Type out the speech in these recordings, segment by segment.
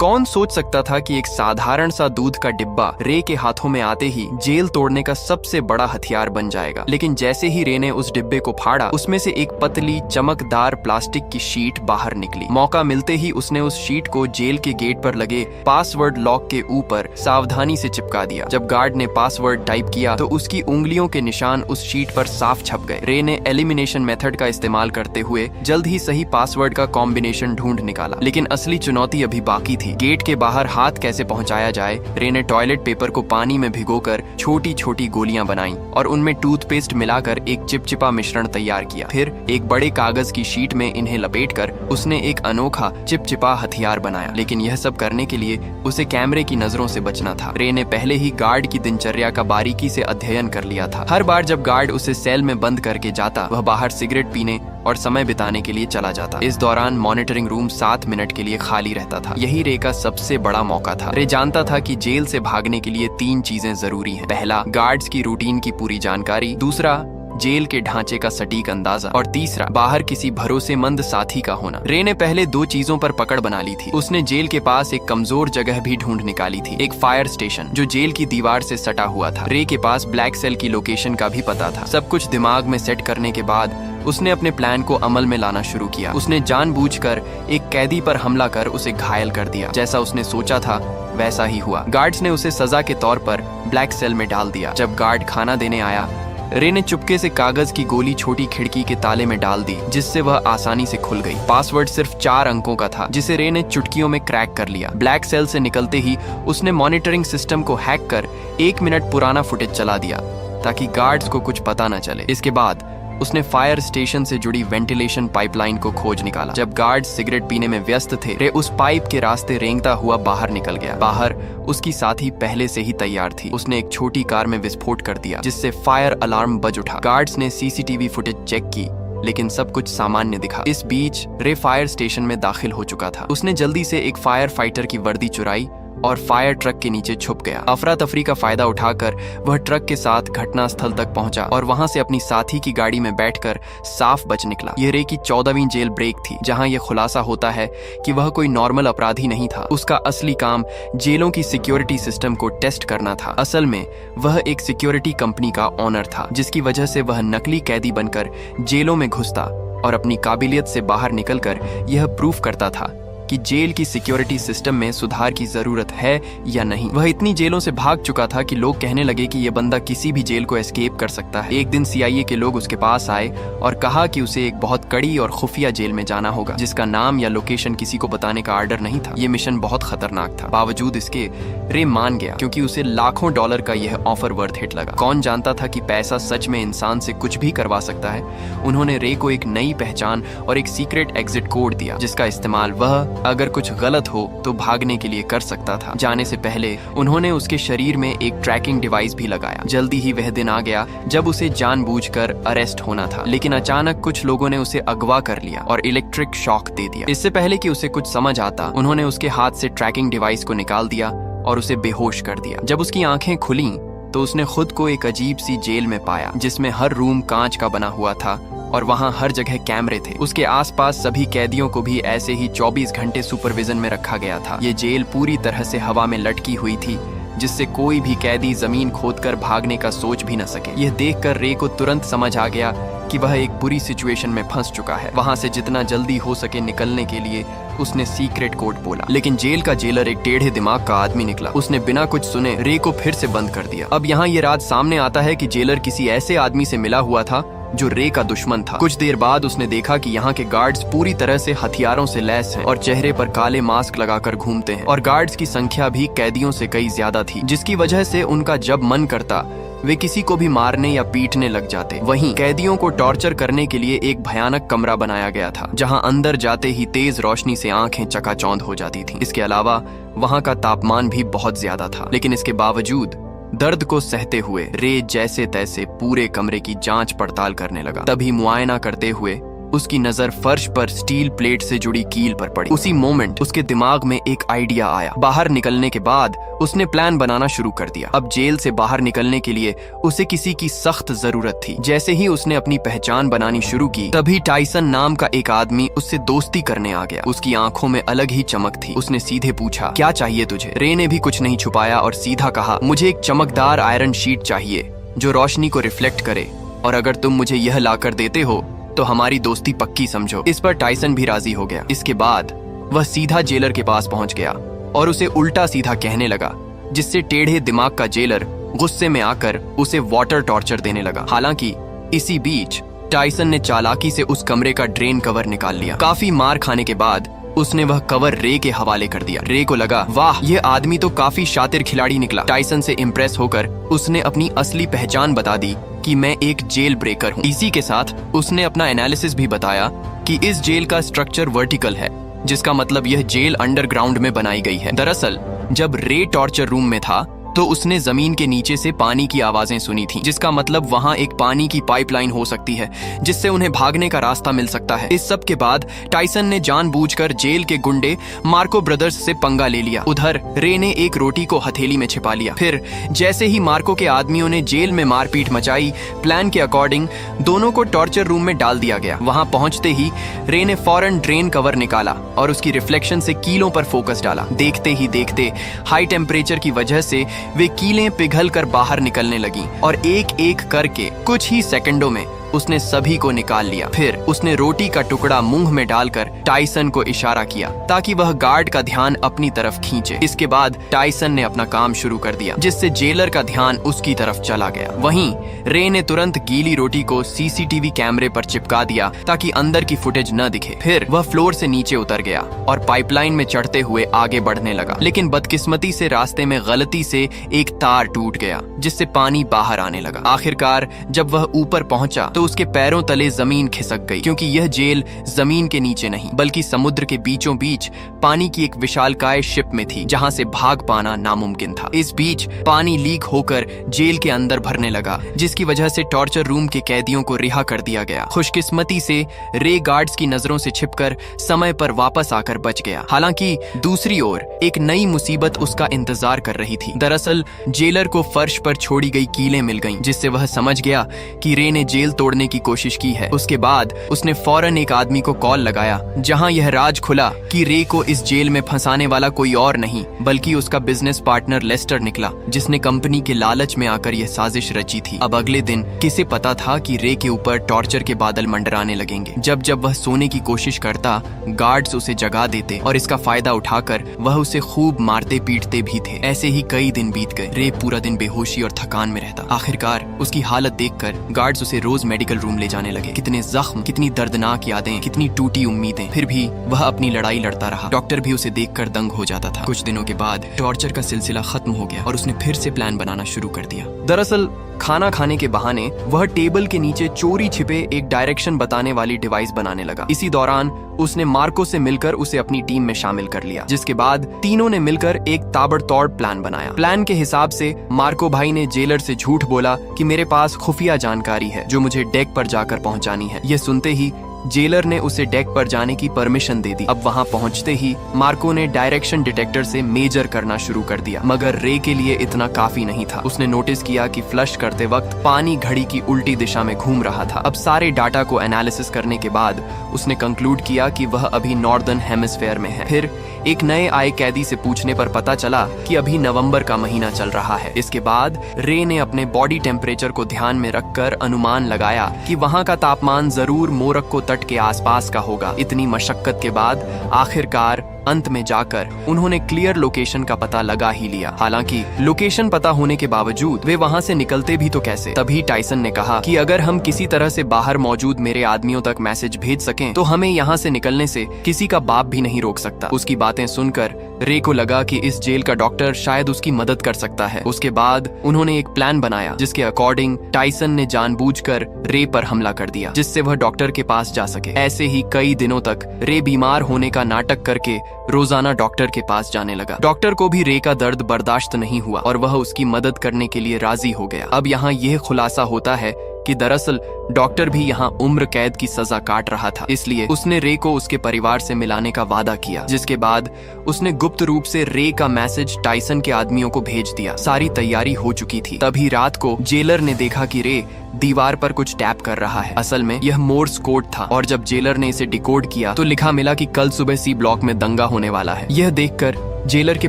कौन सोच सकता था कि एक साधारण सा दूध का डिब्बा रे के हाथों में आते ही जेल तोड़ने का सबसे बड़ा हथियार बन जाएगा। लेकिन जैसे ही रे ने उस डिब्बे को फाड़ा, उसमें से एक पतली चमकदार प्लास्टिक की शीट बाहर निकली। मौका मिलते ही उसने उस शीट को जेल के गेट पर लगे पासवर्ड लॉक के ऊपर सावधानी से चिपका दिया। जब गार्ड ने पासवर्ड टाइप किया तो उसकी उंगलियों के निशान उस शीट पर साफ छप गए। रे ने एलिमिनेशन मेथड का इस्तेमाल करते हुए जल्द ही सही पासवर्ड का कॉम्बिनेशन ढूंढ निकाला। लेकिन असली चुनौती अभी बाकी थी। गेट के बाहर हाथ कैसे पहुंचाया जाए। रे ने टॉयलेट पेपर को पानी में भिगोकर छोटी छोटी गोलियां बनाई और उनमें टूथपेस्ट मिलाकर एक चिपचिपा मिश्रण तैयार किया। फिर एक बड़े कागज की शीट में इन्हें लपेटकर उसने एक अनोखा चिपचिपा हथियार बनाया। लेकिन यह सब करने के लिए उसे कैमरे की नजरों से बचना था। रे ने पहले ही गार्ड की दिनचर्या का बारीकी से अध्ययन कर लिया था। हर बार जब गार्ड उसे सेल में बंद करके जाता, वह बाहर सिगरेट पीने और समय बिताने के लिए चला जाता। इस दौरान मॉनिटरिंग रूम 7 मिनट के लिए खाली रहता था। यही रे का सबसे बड़ा मौका था। रे जानता था कि जेल से भागने के लिए 3 चीजें जरूरी हैं। पहला, गार्ड्स की रूटीन की पूरी जानकारी। दूसरा, जेल के ढांचे का सटीक अंदाजा। और तीसरा, बाहर किसी भरोसेमंद साथी का होना। रे ने पहले 2 चीजों पर पकड़ बना ली थी। उसने जेल के पास एक कमजोर जगह भी ढूंढ निकाली थी, एक फायर स्टेशन जो जेल की दीवार से सटा हुआ था। रे के पास ब्लैक सेल की लोकेशन का भी पता था। सब कुछ दिमाग में सेट करने के बाद उसने अपने प्लान को अमल में लाना शुरू किया। उसने जानबूझकर एक कैदी पर हमला कर उसे घायल कर दिया। जैसा उसने सोचा था वैसा ही हुआ। गार्ड्स ने उसे सजा के तौर पर ब्लैक सेल में डाल दिया। जब गार्ड खाना देने आया, रे ने चुपके से कागज की गोली छोटी खिड़की के ताले में डाल दी, जिससे वह आसानी से खुल गई। पासवर्ड सिर्फ 4 अंकों का था, जिसे रे ने चुटकियों में क्रैक कर लिया। ब्लैक सेल से निकलते ही उसने मॉनिटरिंग सिस्टम को हैक कर 1 मिनट पुराना फुटेज चला दिया ताकि गार्ड्स को कुछ पता न चले। इसके बाद उसने फायर स्टेशन से जुड़ी वेंटिलेशन पाइपलाइन को खोज निकाला। जब गार्ड्स सिगरेट पीने में व्यस्त थे, रे उस पाइप के रास्ते रेंगता हुआ बाहर निकल गया। बाहर उसकी साथी पहले से ही तैयार थी। उसने एक छोटी कार में विस्फोट कर दिया, जिससे फायर अलार्म बज उठा। गार्ड्स ने सीसीटीवी फुटेज चेक की, लेकिन सब कुछ सामान्य दिखा। इस बीच रे फायर स्टेशन में दाखिल हो चुका था। उसने जल्दी से एक फायर फाइटर की वर्दी चुराई और फायर ट्रक के नीचे छुप गया। अफरा तफरी का फायदा उठाकर वह ट्रक के साथ घटनास्थल तक पहुंचा और वहां से अपनी साथी की गाड़ी में बैठकर साफ बच निकला। यह रे की 14वीं जेल ब्रेक थी, जहां यह खुलासा होता है कि वह कोई नॉर्मल अपराधी नहीं था। उसका असली काम जेलों की सिक्योरिटी सिस्टम को टेस्ट करना था। असल में वह एक सिक्योरिटी कंपनी का ओनर था, जिसकी वजह से वह नकली कैदी बनकर जेलों में घुसता और अपनी काबिलियत से बाहर निकलकर यह प्रूफ करता था कि जेल की सिक्योरिटी सिस्टम में सुधार की जरूरत है या नहीं। वह इतनी जेलों से भाग चुका था कि लोग कहने लगे कि यह बंदा किसी भी जेल को एस्केप कर सकता है। एक दिन CIA के लोग उसके पास आए और कहा कि उसे एक बहुत कड़ी और खुफिया जेल में जाना होगा, जिसका नाम या लोकेशन किसी को बताने का आर्डर नहीं था। ये मिशन बहुत खतरनाक था। बावजूद इसके रे मान गया, क्योंकि उसे लाखों डॉलर का यह ऑफर वर्थ इट लगा। कौन जानता था कि पैसा सच में इंसान से कुछ भी करवा सकता है। उन्होंने रे को एक नई पहचान और एक सीक्रेट एग्जिट कोड दिया, जिसका इस्तेमाल वह अगर कुछ गलत हो तो भागने के लिए कर सकता था। जाने से पहले उन्होंने उसके शरीर में एक ट्रैकिंग डिवाइस भी लगाया। जल्दी ही वह दिन आ गया जब उसे जानबूझकर अरेस्ट होना था, लेकिन अचानक कुछ लोगों ने उसे अगवा कर लिया और इलेक्ट्रिक शॉक दे दिया। इससे पहले कि उसे कुछ समझ आता, उन्होंने उसके हाथ से ट्रैकिंग डिवाइस को निकाल दिया और उसे बेहोश कर दिया। जब उसकी आंखें खुली तो उसने खुद को एक अजीब सी जेल में पाया, जिसमें हर रूम कांच का बना हुआ था और वहां हर जगह कैमरे थे। उसके आसपास सभी कैदियों को भी ऐसे ही 24 घंटे सुपरविजन में रखा गया था। ये जेल पूरी तरह से हवा में लटकी हुई थी, जिससे कोई भी कैदी जमीन खोदकर भागने का सोच भी न सके। यह देखकर रे को तुरंत समझ आ गया कि वह एक बुरी सिचुएशन में फंस चुका है। वहां से जितना जल्दी हो सके निकलने के लिए उसने सीक्रेट कोड बोला, लेकिन जेल का जेलर एक टेढ़े दिमाग का आदमी निकला। उसने बिना कुछ सुने रे को फिर से बंद कर दिया। अब यहाँ ये राज सामने आता है कि जेलर किसी ऐसे आदमी से मिला हुआ था जो रे का दुश्मन था। कुछ देर बाद उसने देखा कि यहाँ के गार्ड्स पूरी तरह से हथियारों से लैस हैं और चेहरे पर काले मास्क लगाकर घूमते हैं, और गार्ड्स की संख्या भी कैदियों से कई ज्यादा थी, जिसकी वजह से उनका जब मन करता वे किसी को भी मारने या पीटने लग जाते। वहीं कैदियों को टॉर्चर करने के लिए एक भयानक कमरा बनाया गया था, जहां अंदर जाते ही तेज रोशनी से आंखें चकाचौंध हो जाती थीं। इसके अलावा वहां का तापमान भी बहुत ज्यादा था, लेकिन इसके बावजूद दर्द को सहते हुए रे जैसे तैसे पूरे कमरे की जांच पड़ताल करने लगा। तभी मुआयना करते हुए उसकी नजर फर्श पर स्टील प्लेट से जुड़ी कील पर पड़ी। उसी मोमेंट उसके दिमाग में एक आइडिया आया। बाहर निकलने के बाद उसने प्लान बनाना शुरू कर दिया। अब जेल से बाहर निकलने के लिए उसे किसी की सख्त जरूरत थी। जैसे ही उसने अपनी पहचान बनानी शुरू की, तभी टाइसन नाम का एक आदमी उससे दोस्ती करने आ गया। उसकी आंखों में अलग ही चमक थी। उसने सीधे पूछा, क्या चाहिए तुझे? रे ने भी कुछ नहीं छुपाया और सीधा कहा, मुझे एक चमकदार आयरन शीट चाहिए जो रोशनी को रिफ्लेक्ट करे, और अगर तुम मुझे यह लाकर देते हो तो हमारी दोस्ती पक्की समझो। इस पर टाइसन भी राजी हो गया। इसके बाद वह सीधा जेलर के पास पहुंच गया और उसे उल्टा सीधा कहने लगा, जिससे टेढ़े दिमाग का जेलर गुस्से में आकर उसे वाटर टॉर्चर देने लगा। हालांकि इसी बीच टाइसन ने चालाकी से उस कमरे का ड्रेन कवर निकाल लिया। काफी मार खाने के बाद उसने वह कवर रे के हवाले कर दिया। रे को लगा, वाह, यह आदमी तो काफी शातिर खिलाड़ी निकला। टाइसन से इम्प्रेस होकर उसने अपनी असली पहचान बता दी कि मैं एक जेल ब्रेकर हूँ। इसी के साथ उसने अपना एनालिसिस भी बताया कि इस जेल का स्ट्रक्चर वर्टिकल है, जिसका मतलब यह जेल अंडरग्राउंड में बनाई गई है। दरअसल जब रे टॉर्चर रूम में था तो उसने जमीन के नीचे से पानी की आवाजें सुनी थी, जिसका मतलब वहां एक पानी की पाइपलाइन हो सकती है जिससे उन्हें भागने का रास्ता मिल सकता है। इस सब के बाद टाइसन ने जानबूझकर जेल के गुंडे मार्को ब्रदर्स से पंगा ले लिया। उधर रे ने एक रोटी को हथेली में छिपा लिया। फिर जैसे ही मार्को के आदमियों ने जेल में मारपीट मचाई, प्लान के अकॉर्डिंग दोनों को टॉर्चर रूम में डाल दिया गया। वहां पहुंचते ही रे ने फौरन ड्रेन कवर निकाला और उसकी रिफ्लेक्शन से कीलों पर फोकस डाला। देखते ही देखते हाई टेम्परेचर की वजह से वे कीलें पिघल कर बाहर निकलने लगीं और एक एक करके कुछ ही सेकंडों में उसने सभी को निकाल लिया। फिर उसने रोटी का टुकड़ा मुंह में डालकर टाइसन को इशारा किया ताकि वह गार्ड का ध्यान अपनी तरफ खींचे। इसके बाद टाइसन ने अपना काम शुरू कर दिया, जिससे जेलर का ध्यान उसकी तरफ चला गया। वहीं रे ने तुरंत गीली रोटी को सीसीटीवी कैमरे पर चिपका दिया ताकि अंदर की फुटेज न दिखे। फिर वह फ्लोर से नीचे उतर गया और पाइपलाइन में चढ़ते हुए आगे बढ़ने लगा, लेकिन बदकिस्मती से रास्ते में गलती से एक तार टूट गया, जिससे पानी बाहर आने लगा। आखिरकार जब वह ऊपर पहुंचा तो उसके पैरों तले जमीन खिसक गई, क्योंकि यह जेल जमीन के नीचे नहीं बल्कि समुद्र के बीचों बीच पानी की एक विशालकाय शिप में थी, जहां से भाग पाना नामुमकिन था। इस बीच पानी लीक होकर जेल के अंदर भरने लगा, जिसकी वजह से टॉर्चर रूम के कैदियों को रिहा कर दिया गया। खुशकिस्मती से रे गार्ड्स की नजरों से छिपकर समय पर वापस आकर बच गया। हालांकि दूसरी ओर एक नई मुसीबत उसका इंतजार कर रही थी। दरअसल जेलर को फर्श पर छोड़ी गई कीलें मिल गईं, जिससे वह समझ गया कि रे ने जेल तोड़ने की कोशिश की है। उसके बाद उसने फौरन एक आदमी को कॉल लगाया, जहां यह राज खुला कि रे को इस जेल में फंसाने वाला कोई और नहीं बल्कि उसका बिजनेस पार्टनर लेस्टर निकला, जिसने कंपनी के लालच में आकर यह साजिश रची थी। अब अगले दिन किसे पता था कि रे के ऊपर टॉर्चर के बादल मंडराने लगेंगे। जब जब वह सोने की कोशिश करता, गार्ड्स उसे जगा देते और इसका फायदा उठाकर वह उसे खूब मारते पीटते भी थे। ऐसे ही कई दिन बीत गए। रे पूरा दिन बेहोशी और थकान में रहता। आखिरकार उसकी हालत देखकर गार्ड्स उसे रोज मेडिकल रूम ले जाने लगे। कितने जख्म, कितनी दर्दनाक यादें, कितनी टूटी उम्मीदें, फिर भी वह अपनी लड़ाई लड़ता रहा। डॉक्टर भी उसे देखकर दंग हो जाता था। कुछ दिनों के बाद टॉर्चर का सिलसिला खत्म हो गया और उसने फिर से प्लान बनाना शुरू कर दिया। दरअसल खाना खाने के बहाने वह टेबल के नीचे चोरी छिपे एक डायरेक्शन बताने वाली डिवाइस बनाने लगा। इसी दौरान उसने मार्को से मिलकर उसे अपनी टीम में शामिल कर लिया, जिसके बाद तीनों ने मिलकर एक ताबड़तोड़ प्लान बनाया। प्लान के हिसाब से मार्को भाई ने जेलर से झूठ बोला कि मेरे पास खुफिया जानकारी है जो मुझे डेक पर जाकर पहुंचानी है। यह सुनते ही जेलर ने उसे डेक पर जाने की परमिशन दे दी। अब वहां पहुंचते ही मार्को ने डायरेक्शन डिटेक्टर से मेजर करना शुरू कर दिया, मगर रे के लिए इतना काफी नहीं था। उसने नोटिस किया कि फ्लश करते वक्त पानी घड़ी की उल्टी दिशा में घूम रहा था। अब सारे डाटा को एनालिसिस करने के बाद उसने कंक्लूड किया कि वह अभी नॉर्दर्न हेमिस्फेयर में है। फिर एक नए आए कैदी से पूछने पर पता चला कि अभी नवंबर का महीना चल रहा है। इसके बाद रे ने अपने बॉडी टेम्परेचर को ध्यान में रखकर अनुमान लगाया कि वहां का तापमान जरूर मोरक्को तट के आसपास का होगा। इतनी मशक्कत के बाद आखिरकार अंत में जाकर उन्होंने क्लियर लोकेशन का पता लगा ही लिया। हालांकि लोकेशन पता होने के बावजूद वे वहां से निकलते भी तो कैसे। तभी टाइसन ने कहा कि अगर हम किसी तरह से बाहर मौजूद मेरे आदमियों तक मैसेज भेज सकें तो हमें यहाँ से निकलने से किसी का बाप भी नहीं रोक सकता। उसकी बातें सुनकर रे को लगा कि इस जेल का डॉक्टर शायद उसकी मदद कर सकता है। उसके बाद उन्होंने एक प्लान बनाया, जिसके अकॉर्डिंग टाइसन ने जानबूझकर रे पर हमला कर दिया, जिससे वह डॉक्टर के पास जा सके। ऐसे ही कई दिनों तक रे बीमार होने का नाटक करके रोजाना डॉक्टर के पास जाने लगा। डॉक्टर को भी रे का दर्द बर्दाश्त नहीं हुआ और वह उसकी मदद करने के लिए राजी हो गया। अब यहाँ यह खुलासा होता है कि दरअसल डॉक्टर भी यहाँ उम्र कैद की सजा काट रहा था। इसलिए उसने रे को उसके परिवार से मिलाने का वादा किया, जिसके बाद उसने गुप्त रूप से रे का मैसेज टाइसन के आदमियों को भेज दिया। सारी तैयारी हो चुकी थी। तभी रात को जेलर ने देखा कि रे दीवार पर कुछ टैप कर रहा है। असल में यह मोर्स कोड था, और जब जेलर ने इसे डिकोड किया तो लिखा मिला कि कल सुबह सी ब्लॉक में दंगा होने वाला है। यह देखकर जेलर के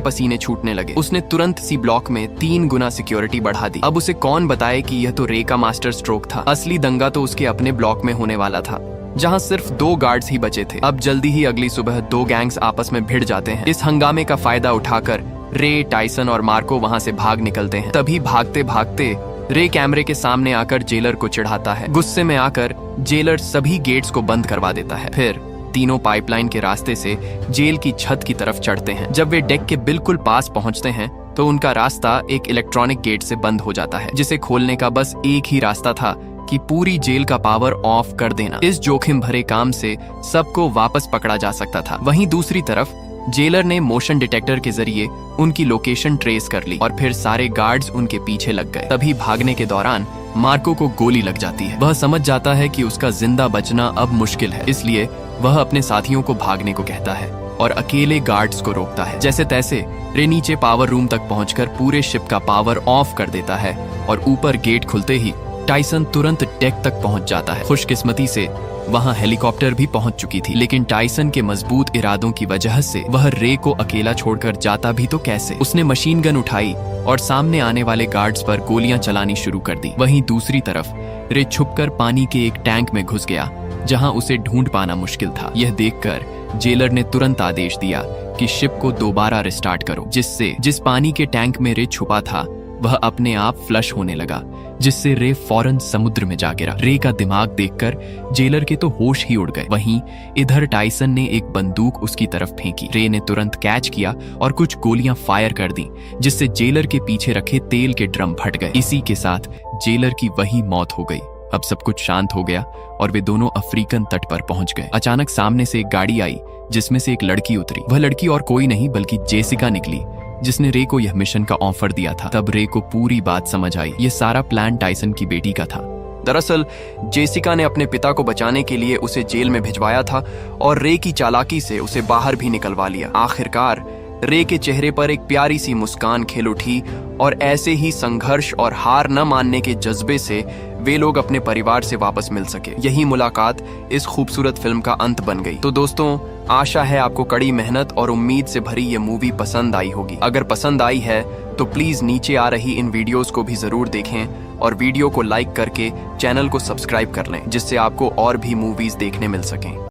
पसीने छूटने लगे। उसने तुरंत सी ब्लॉक में 3 गुना सिक्योरिटी बढ़ा दी। अब उसे कौन बताए कि यह तो रे का मास्टर स्ट्रोक था। असली दंगा तो उसके अपने ब्लॉक में होने वाला था, जहां सिर्फ 2 गार्ड्स ही बचे थे। अब जल्दी ही अगली सुबह 2 गैंग्स आपस में भिड़ जाते हैं। इस हंगामे का फायदा उठाकर रे, टाइसन और मार्को वहां से भाग निकलते हैं। तभी भागते भागते रे कैमरे के सामने आकर जेलर को चिढ़ाता है। गुस्से में आकर जेलर सभी गेट्स को बंद करवा देता है। फिर तीनों पाइपलाइन के रास्ते से जेल की छत की तरफ चढ़ते हैं। जब वे डेक के बिल्कुल पास पहुंचते हैं तो उनका रास्ता एक इलेक्ट्रॉनिक गेट से बंद हो जाता है, जिसे खोलने का बस एक ही रास्ता था कि पूरी जेल का पावर ऑफ कर देना। इस जोखिम भरे काम से सबको वापस पकड़ा जा सकता था। वहीं दूसरी तरफ जेलर ने मोशन डिटेक्टर के जरिए उनकी लोकेशन ट्रेस कर ली और फिर सारे गार्ड्स उनके पीछे लग गए। तभी भागने के दौरान मार्को को गोली लग जाती है। वह समझ जाता है कि उसका जिंदा बचना अब मुश्किल है, इसलिए वह अपने साथियों को भागने को कहता है और अकेले गार्ड्स को रोकता है। जैसे तैसे रे नीचे पावर रूम तक पहुंचकर पूरे शिप का पावर ऑफ कर देता है और ऊपर गेट खुलते ही टाइसन तुरंत डेक तक पहुंच जाता है। खुशकिस्मती से वहां हेलीकॉप्टर भी पहुंच चुकी थी, लेकिन टाइसन के मजबूत इरादों की वजह से वह रे को अकेला छोड़कर जाता भी तो कैसे। उसने मशीन गन उठाई और सामने आने वाले गार्ड्स पर गोलियां चलानी शुरू कर दी। वहीं दूसरी तरफ रे छुपकर पानी के एक टैंक में घुस गया, जहां उसे ढूंढ पाना मुश्किल था। यह देखकर जेलर ने तुरंत आदेश दिया कि शिप को दोबारा रिस्टार्ट करो, जिससे जिस पानी के टैंक में रे छुपा था वह अपने आप फ्लश होने लगा, जिससे रे फौरन समुद्र में जा गिरा। रे का दिमाग देखकर जेलर के तो होश ही उड़ गए। वहीं इधर टाइसन ने एक बंदूक उसकी तरफ फेंकी। रे ने तुरंत कैच किया और कुछ गोलियां फायर कर दी, जिससे जेलर के पीछे रखे तेल के ड्रम फट गए। इसी के साथ जेलर की वही मौत हो गई। अब सब कुछ शांत हो गया और वे दोनों अफ्रीकन तट पर पहुंच गए। अचानक सामने से एक गाड़ी आई, जिसमें से एक लड़की उतरी। वह लड़की और कोई नहीं बल्कि जेसिका निकली, जिसने रे को यह मिशन का ऑफर दिया था। तब रे को पूरी बात समझ आई। ये सारा प्लान टाइसन की बेटी का था। दरअसल जेसिका ने अपने पिता को बचाने के लिए उसे जेल में भिजवाया था और रे की चालाकी से उसे बाहर भी निकलवा लिया। आखिरकार रे के चेहरे पर एक प्यारी सी मुस्कान खिल उठी और ऐसे ही संघर्ष और हार न मानने के जज्बे से वे लोग अपने परिवार से वापस मिल सके। यही मुलाकात इस खूबसूरत फिल्म का अंत बन गई। तो दोस्तों, आशा है आपको कड़ी मेहनत और उम्मीद से भरी ये मूवी पसंद आई होगी। अगर पसंद आई है तो प्लीज नीचे आ रही इन वीडियोस को भी जरूर देखें और वीडियो को लाइक करके चैनल को सब्सक्राइब कर लें, जिससे आपको और भी मूवीज देखने मिल सकें।